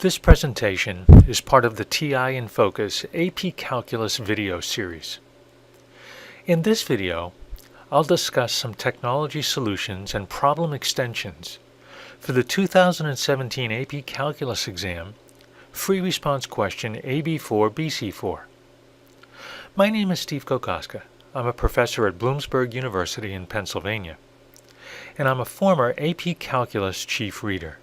This presentation is part of the TI-Nfocus AP Calculus video series. In this video, I'll discuss some technology solutions and problem extensions for the 2017 AP Calculus exam, free response question AB4 BC4. My name is Steve Kokoska. I'm a professor at Bloomsburg University in Pennsylvania, and I'm a former AP Calculus chief reader.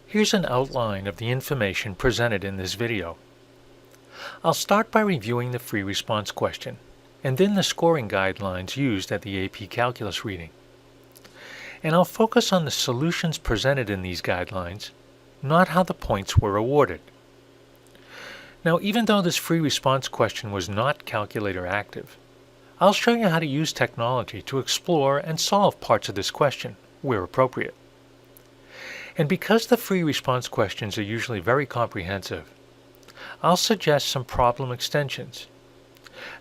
Here's an outline of the information presented in this video. I'll start by reviewing the free response question, and then the scoring guidelines used at the AP Calculus reading. And I'll focus on the solutions presented in these guidelines, not how the points were awarded. Now, even though this free response question was not calculator active, I'll show you how to use technology to explore and solve parts of this question, where appropriate. And because the free response questions are usually very comprehensive, I'll suggest some problem extensions,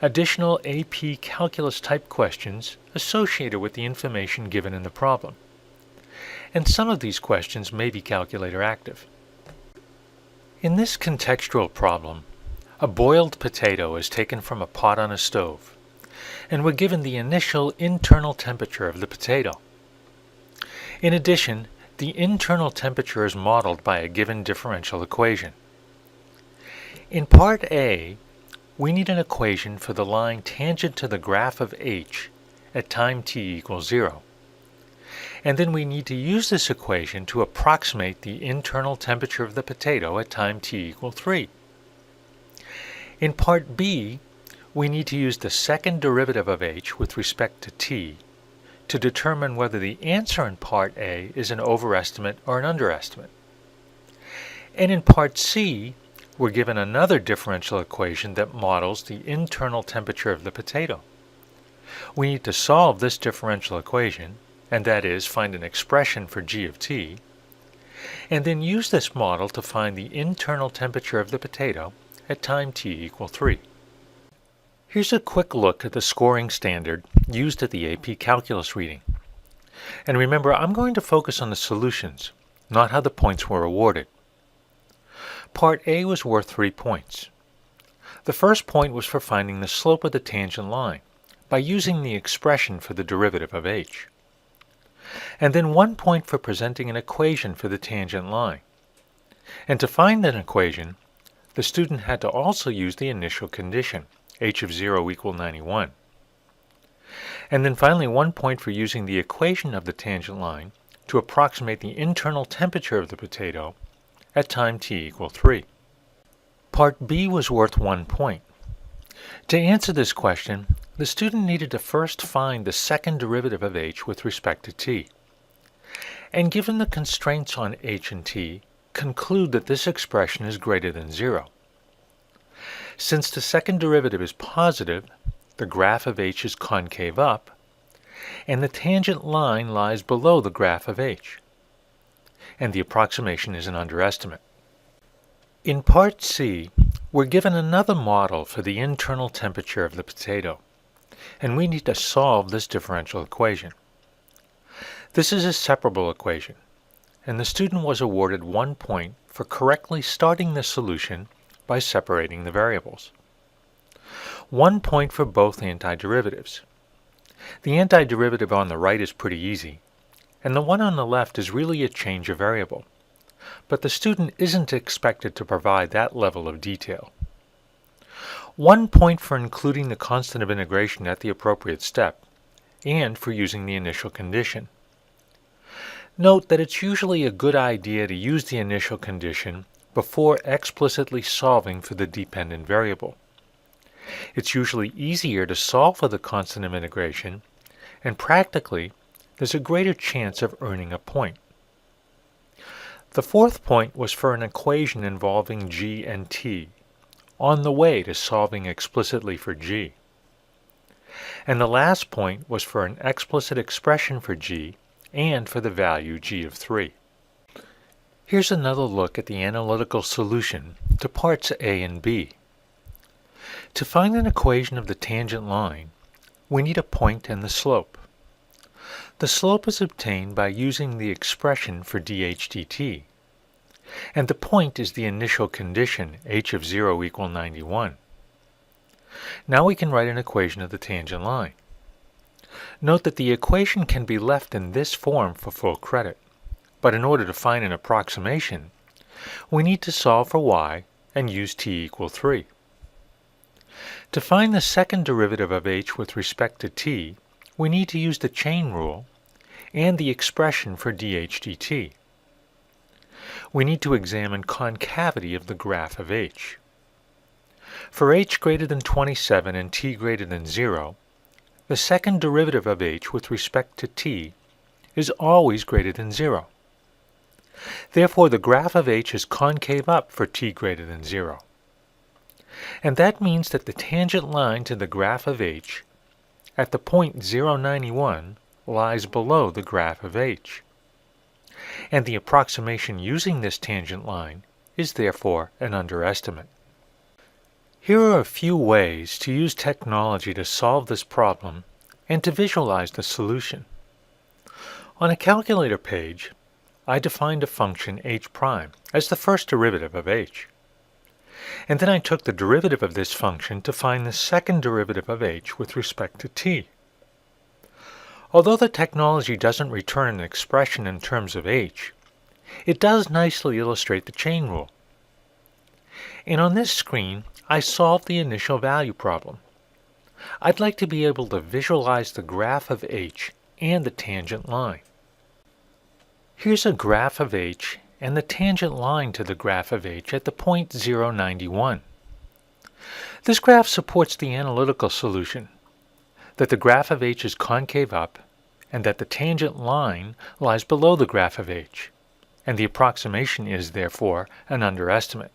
additional AP Calculus type questions associated with the information given in the problem. And some of these questions may be calculator active. In this contextual problem, a boiled potato is taken from a pot on a stove, and we're given the initial internal temperature of the potato. In addition, the internal temperature is modeled by a given differential equation. In part A, we need an equation for the line tangent to the graph of h at time t equals 0. And then we need to use this equation to approximate the internal temperature of the potato at time t equals 3. In part B, we need to use the second derivative of h with respect to t to determine whether the answer in part A is an overestimate or an underestimate. And in part C, we're given another differential equation that models the internal temperature of the potato. We need to solve this differential equation, and that is find an expression for g of t, and then use this model to find the internal temperature of the potato at time t equals 3. Here's a quick look at the scoring standard used at the AP Calculus reading. And remember, I'm going to focus on the solutions, not how the points were awarded. Part A was worth 3 points. The first point was for finding the slope of the tangent line by using the expression for the derivative of h. And then 1 point for presenting an equation for the tangent line. And to find an equation, the student had to also use the initial condition, h of 0 equal 91. And then finally 1 point for using the equation of the tangent line to approximate the internal temperature of the potato at time t equals 3. Part B was worth 1 point. To answer this question, the student needed to first find the second derivative of h with respect to t. And given the constraints on h and t, conclude that this expression is greater than 0. Since the second derivative is positive, the graph of h is concave up, and the tangent line lies below the graph of h, and the approximation is an underestimate. In part C, we're given another model for the internal temperature of the potato, and we need to solve this differential equation. This is a separable equation, and the student was awarded 1 point for correctly starting the solution by separating the variables. 1 point for both antiderivatives. The antiderivative on the right is pretty easy, and the one on the left is really a change of variable, but the student isn't expected to provide that level of detail. 1 point for including the constant of integration at the appropriate step, and for using the initial condition. Note that it's usually a good idea to use the initial condition before explicitly solving for the dependent variable. It's usually easier to solve for the constant of integration, and practically, there's a greater chance of earning a point. The fourth point was for an equation involving g and t, on the way to solving explicitly for g. And the last point was for an explicit expression for g and for the value g of 3. Here's another look at the analytical solution to parts A and B. To find an equation of the tangent line, we need a point and the slope. The slope is obtained by using the expression for dH dt, and the point is the initial condition, h of 0 equal 91. Now we can write an equation of the tangent line. Note that the equation can be left in this form for full credit, but in order to find an approximation, we need to solve for y and use t equal 3. To find the second derivative of h with respect to t, we need to use the chain rule and the expression for dh dt. We need to examine concavity of the graph of h. For h greater than 27 and t greater than 0, the second derivative of h with respect to t is always greater than 0. Therefore, the graph of h is concave up for t greater than 0. And that means that the tangent line to the graph of h at the point 091 lies below the graph of h. And the approximation using this tangent line is therefore an underestimate. Here are a few ways to use technology to solve this problem and to visualize the solution. On a calculator page, I defined a function h prime as the first derivative of h. And then I took the derivative of this function to find the second derivative of h with respect to t. Although the technology doesn't return an expression in terms of h, it does nicely illustrate the chain rule. And on this screen, I solved the initial value problem. I'd like to be able to visualize the graph of h and the tangent line. Here's a graph of h and the tangent line to the graph of h at the point 091. This graph supports the analytical solution that the graph of h is concave up and that the tangent line lies below the graph of h, and the approximation is, therefore, an underestimate.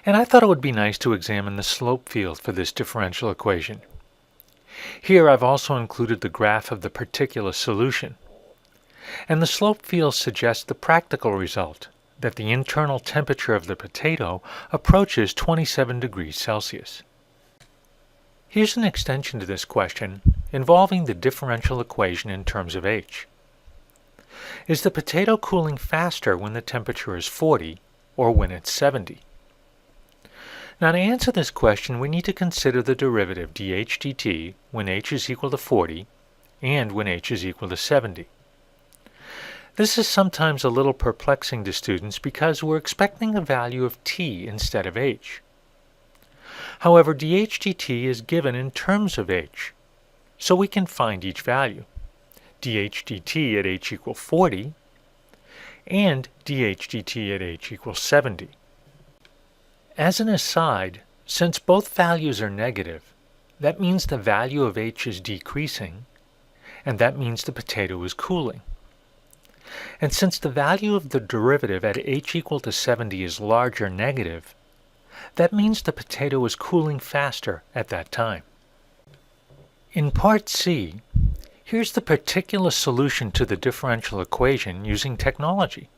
And I thought it would be nice to examine the slope field for this differential equation. Here I've also included the graph of the particular solution. And the slope field suggests the practical result, that the internal temperature of the potato approaches 27 degrees Celsius. Here's an extension to this question involving the differential equation in terms of h. Is the potato cooling faster when the temperature is 40 or when it's 70? Now, to answer this question, we need to consider the derivative dh dt when h is equal to 40 and when h is equal to 70. This is sometimes a little perplexing to students because we're expecting a value of t instead of h. However, dh dt is given in terms of h, so we can find each value, dh dt at h equals 40 and dh dt at h equals 70. As an aside, since both values are negative, that means the value of h is decreasing, and that means the potato is cooling. And since the value of the derivative at h equal to 70 is large or negative, that means the potato is cooling faster at that time. In Part C, here's the particular solution to the differential equation using technology.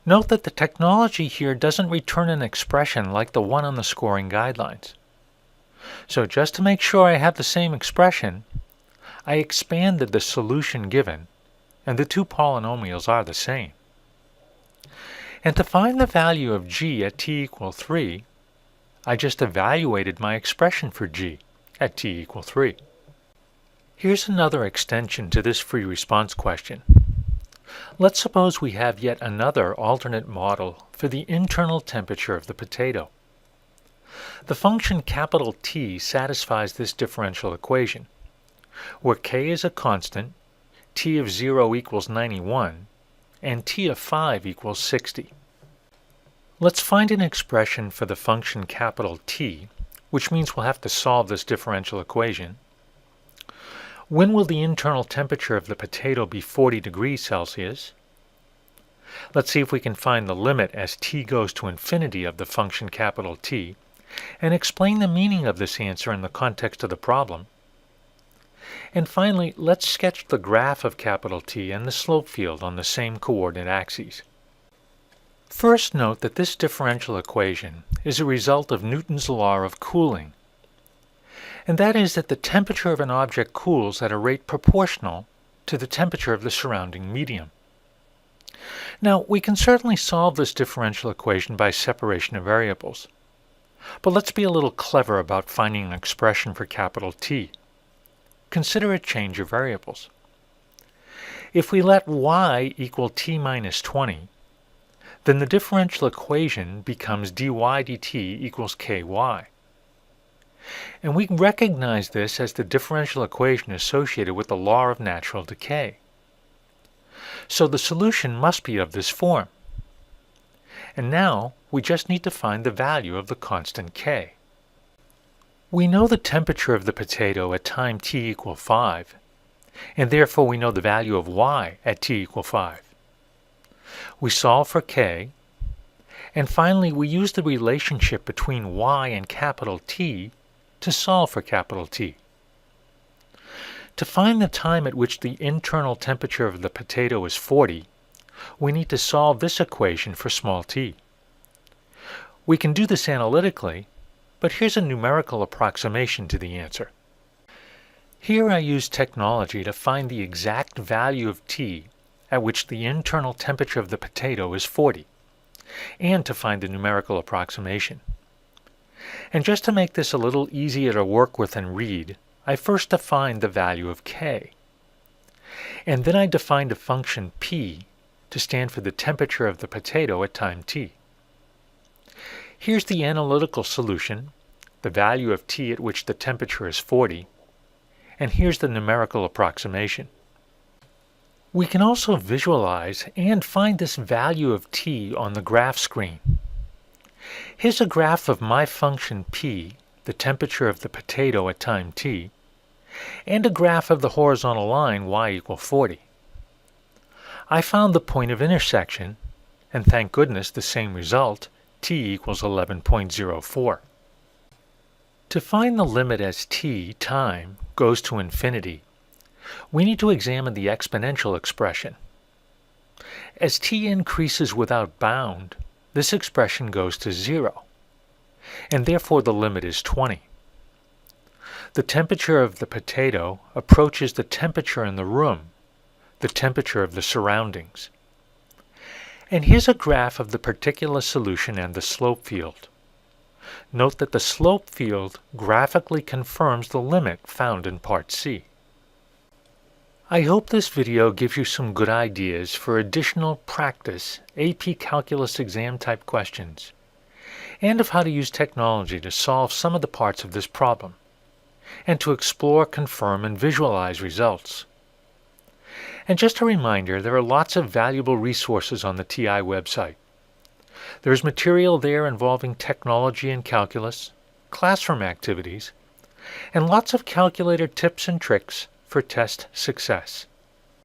Note that the technology here doesn't return an expression like the one on the scoring guidelines. So just to make sure I have the same expression, I expanded the solution given, and the two polynomials are the same. And to find the value of g at t equals 3, I just evaluated my expression for g at t equals 3. Here's another extension to this free response question. Let's suppose we have yet another alternate model for the internal temperature of the potato. The function capital T satisfies this differential equation, where k is a constant, t of 0 equals 91, and t of 5 equals 60. Let's find an expression for the function capital T, which means we'll have to solve this differential equation. When will the internal temperature of the potato be 40 degrees Celsius? Let's see if we can find the limit as t goes to infinity of the function capital T, and explain the meaning of this answer in the context of the problem. And finally, let's sketch the graph of capital T and the slope field on the same coordinate axes. First, note that this differential equation is a result of Newton's law of cooling, and that is that the temperature of an object cools at a rate proportional to the temperature of the surrounding medium. Now, we can certainly solve this differential equation by separation of variables. But let's be a little clever about finding an expression for capital T. Consider a change of variables. If we let y equal t minus 20, then the differential equation becomes dy dt equals ky. And we recognize this as the differential equation associated with the law of natural decay. So the solution must be of this form. And now we just need to find the value of the constant k. We know the temperature of the potato at time t equal 5, and therefore we know the value of y at t equal 5. We solve for k, and finally we use the relationship between y and capital T to solve for capital T. To find the time at which the internal temperature of the potato is 40, we need to solve this equation for small t. We can do this analytically, but here's a numerical approximation to the answer. Here I use technology to find the exact value of t at which the internal temperature of the potato is 40, and to find the numerical approximation. And just to make this a little easier to work with and read, I first defined the value of k. And then I defined a function p to stand for the temperature of the potato at time t. Here's the analytical solution, the value of t at which the temperature is 40, and here's the numerical approximation. We can also visualize and find this value of t on the graph screen. Here's a graph of my function p, the temperature of the potato at time t, and a graph of the horizontal line y equal 40. I found the point of intersection, and thank goodness the same result, t equals 11.04. To find the limit as t, time, goes to infinity, we need to examine the exponential expression. As t increases without bound, this expression goes to 0, and therefore the limit is 20. The temperature of the potato approaches the temperature in the room, the temperature of the surroundings. And here's a graph of the particular solution and the slope field. Note that the slope field graphically confirms the limit found in Part C. I hope this video gives you some good ideas for additional practice AP Calculus exam type questions, and of how to use technology to solve some of the parts of this problem, and to explore, confirm, and visualize results. And just a reminder, there are lots of valuable resources on the TI website. There is material there involving technology and calculus, classroom activities, and lots of calculator tips and tricks for test success.